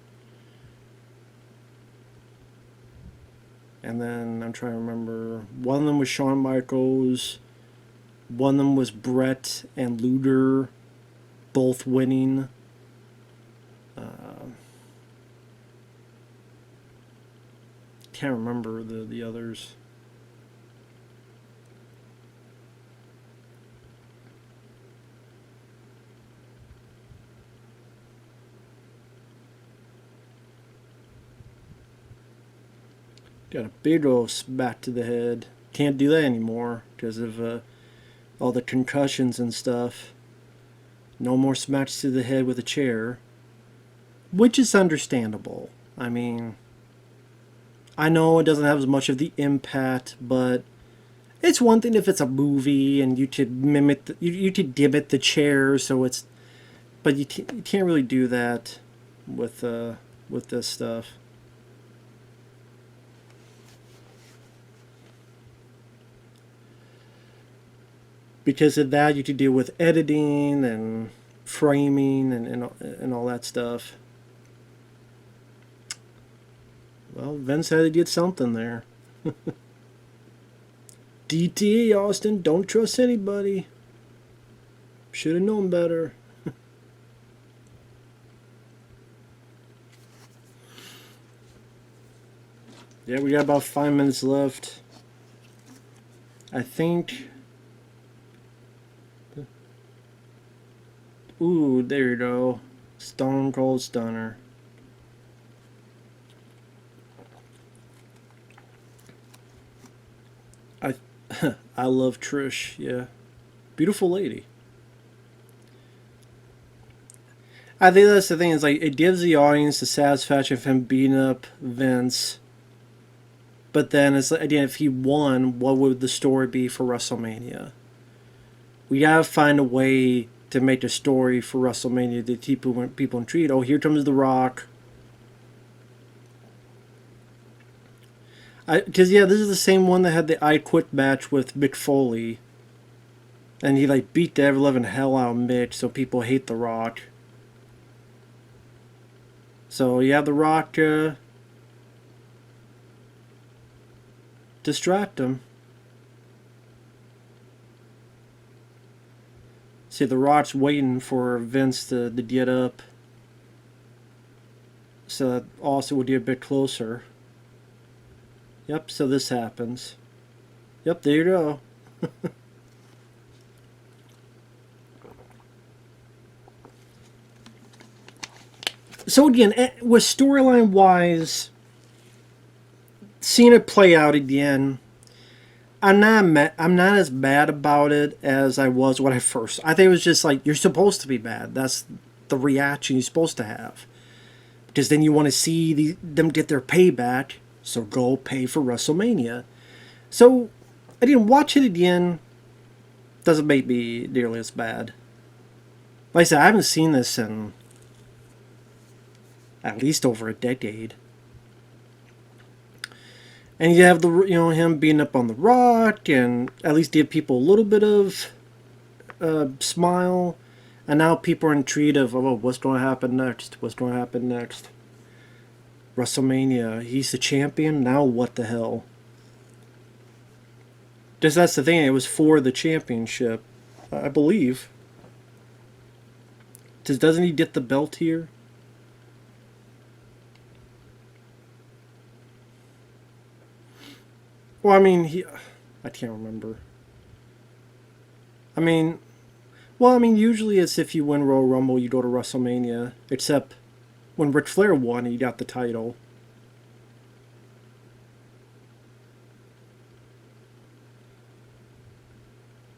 And then I'm trying to remember. One of them was Shawn Michaels. One of them was Brett and Luger, both winning. Can't remember the others. Got a big old smack to the head. Can't do that anymore because of all the concussions and stuff. No more smacks to the head with a chair. Which is understandable. I mean, I know it doesn't have as much of the impact, but it's one thing if it's a movie and you could mimic, you could gimmick the chair, so it's, but you can't really do that with this stuff. Because of that, you could deal with editing and framing and all that stuff. Well, Vince had to get something there. DTA, Austin, don't trust anybody. Should have known better. Yeah, we got about 5 minutes left. I think... Ooh, there you go. Stone Cold Stunner. I love Trish, yeah. Beautiful lady. I think that's the thing, is like it gives the audience the satisfaction of him beating up Vince. But then it's like, again, if he won, what would the story be for WrestleMania? We gotta find a way to make a story for WrestleMania that keep people intrigued. Oh, here comes The Rock. Because, yeah, this is the same one that had the I Quit match with Mick Foley. And he, like, beat the ever-loving hell out of Mick, so people hate The Rock. So, you have The Rock distract him. See, The Rock's waiting for Vince to get up. So that also would get a bit closer. Yep, so this happens. Yep, there you go. So again, with storyline wise, seeing it play out again, I'm not as mad about it as I was when I first. I think it was just like, you're supposed to be mad. That's the reaction you're supposed to have, because then you want to see them get their payback. So go pay for WrestleMania. So I didn't watch it again. Doesn't make me nearly as bad. Like I said, I haven't seen this in at least over a decade. And you have him being up on The Rock, and at least give people a little bit of smile. And now people are intrigued of, oh, what's going to happen next? What's going to happen next? WrestleMania, he's the champion, now what the hell? Because that's the thing, it was for the championship, I believe. Doesn't he get the belt here? Well, I mean, I can't remember. I mean, usually it's if you win Royal Rumble, you go to WrestleMania, except when Ric Flair won, he got the title.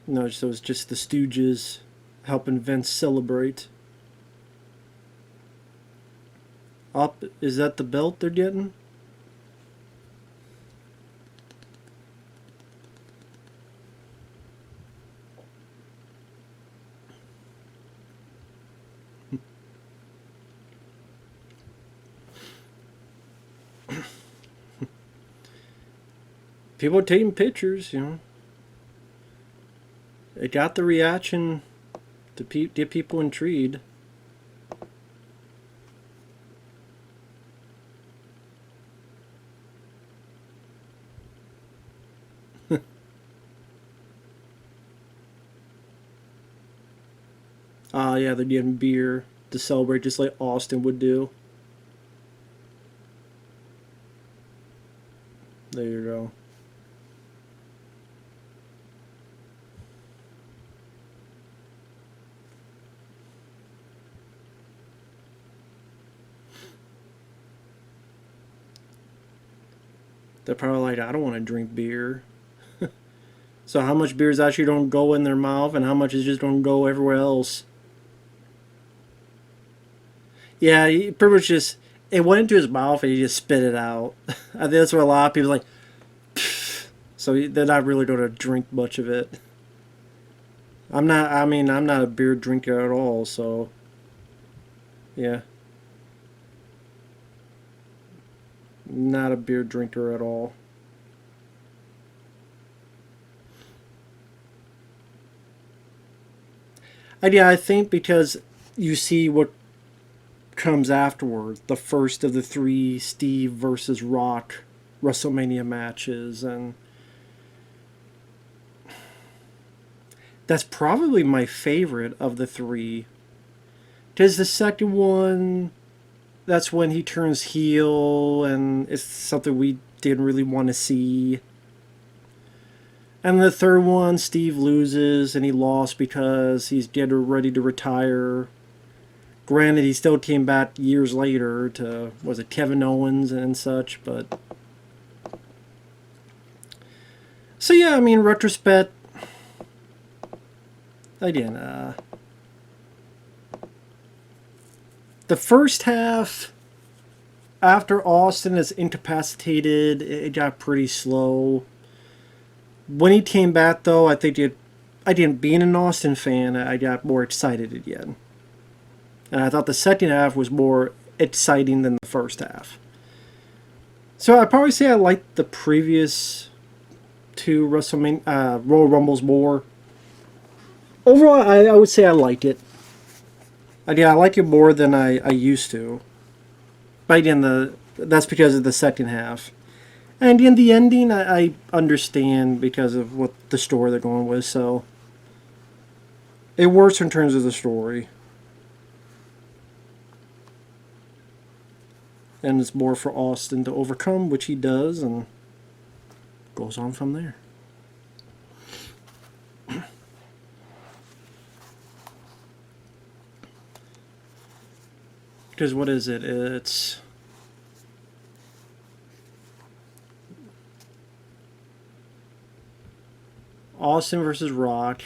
No, so it's just the Stooges helping Vince celebrate. Up, is that the belt they're getting? People are taking pictures, It got the reaction to get people intrigued. Yeah, they're getting beer to celebrate just like Austin would do. There you go. They're probably like, I don't want to drink beer. So how much beers actually don't go in their mouth and how much is just don't go everywhere else? Yeah, he pretty much just, it went into his mouth and he just spit it out. I think that's what a lot of people like. So they're not really going to drink much of it. I'm not, I mean, I'm not a beer drinker at all, so yeah. Not a beer drinker at all. And yeah, I think because you see what comes afterward, the first of the 3 Steve versus Rock WrestleMania matches, and that's probably my favorite of the 3. Because the second one, that's when he turns heel, and it's something we didn't really want to see. And the third one, Steve loses, and he lost because he's getting ready to retire. Granted, he still came back years later to, was it Kevin Owens and such, but... So yeah, I mean, retrospect, again, the first half, after Austin is incapacitated, it got pretty slow. When he came back, though, I think being an Austin fan, I got more excited again. And I thought the second half was more exciting than the first half. So I'd probably say I liked the previous 2 WrestleMania Royal Rumbles more. Overall, I would say I liked it. Yeah, I like it more than I used to. But again, that's because of the second half. And in the ending, I understand because of what the story they're going with, so it works in terms of the story. And it's more for Austin to overcome, which he does, and goes on from there. Because what is it? It's... Austin versus Rock.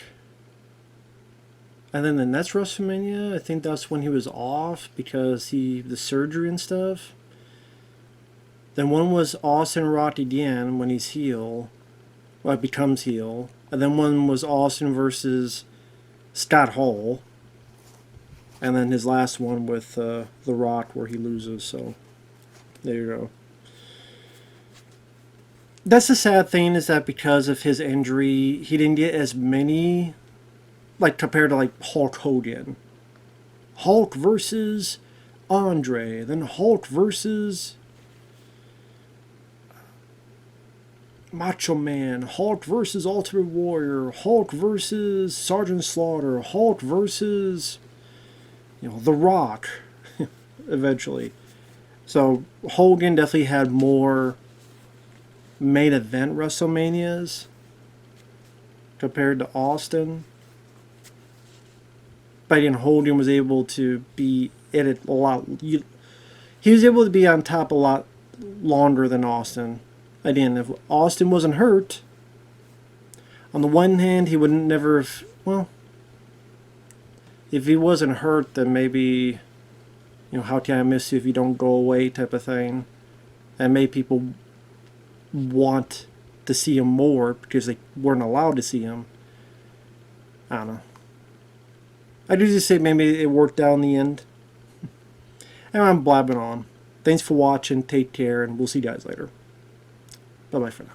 And then the next WrestleMania, I think that's when he was off because the surgery and stuff. Then one was Austin Rock again when he's heel. Well, it becomes heel. And then one was Austin versus Scott Hall. And then his last one with The Rock where he loses. So, there you go. That's the sad thing, is that because of his injury, he didn't get as many, like, compared to, like, Hulk Hogan. Hulk versus Andre, then Hulk versus Macho Man, Hulk versus Ultimate Warrior, Hulk versus Sergeant Slaughter, Hulk versus, The Rock, eventually. So, Hogan definitely had more main event WrestleManias compared to Austin. But again, Hogan was able to be in it a lot. He was able to be on top a lot longer than Austin. Again, if Austin wasn't hurt, on the one hand, he would never have, well, if he wasn't hurt, then maybe, how can I miss you if you don't go away type of thing. And made people want to see him more because they weren't allowed to see him. I don't know. I do just say maybe it worked out in the end. And I'm blabbing on. Thanks for watching. Take care, and we'll see you guys later. Bye-bye for now.